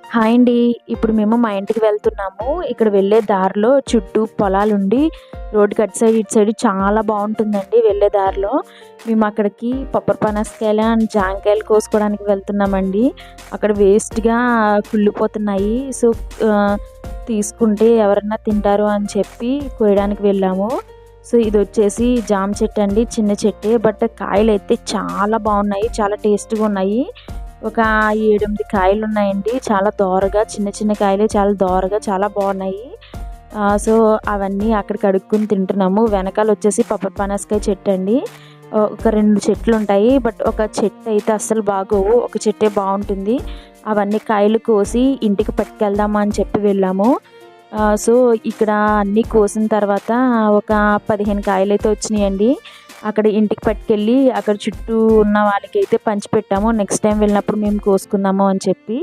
Hi అండి. ఇప్పుడు మేము మా ఇంటికి వెళ్తున్నాము. ఇక్కడ వెళ్ళే దారిలో చుట్టూ పొలాలుండి రోడ్డుకి అటు సైడ్, ఇటు సైడ్ చాలా బావుంటుందండి వెళ్ళే దారిలో. మేము అక్కడికి పనసకాయలు అండ్ జాంకాయలు కోసుకోవడానికి వెళ్తున్నామండి. అక్కడ వేస్ట్‌గా కుళ్ళిపోతున్నాయి. సో, తీసుకుంటే ఎవరన్నా తింటారు అని చెప్పి కోయడానికి వెళ్ళాము. సో, ఇదొచ్చేసి జామ చెట్టండి. చిన్న చెట్టే బట్ కాయలైతే చాలా బావున్నాయి. చాలా టేస్ట్‌గా ఉన్నాయి. ఒక 7, 8 కాయలున్నాయండి. చాలా దోరగా చిన్న చిన్న కాయలే చాలా దోరగా చాలా బావున్నాయి. సో, అవన్నీ అక్కడ కడుక్కొని తింటున్నాము. వెనకాలొచ్చేసి పనసకాయ చెట్టండి. ఒక 2 చెట్లుంటాయి. బట్ ఒక చెట్టయితే అస్సలు బాగోవు. ఒక చెట్టే బావుంటుంది. అవన్నీ కాయలు కోసి ఇంటికి పట్టుకెళ్దామా అని చెప్పి వెళ్ళాము. సో, ఇక్కడ అన్నీ కోసిన తర్వాత ఒక 15 కాయలైతే వచ్చినాయండి. అక్కడ ఇంటికి పట్టుకెళ్ళి అక్కడ చుట్టూ ఉన్న వాళ్ళకైతే పంచిపెట్టాము. నెక్స్ట్ టైం వెళ్ళినప్పుడు మేము కోసుకుందాము అని చెప్పి.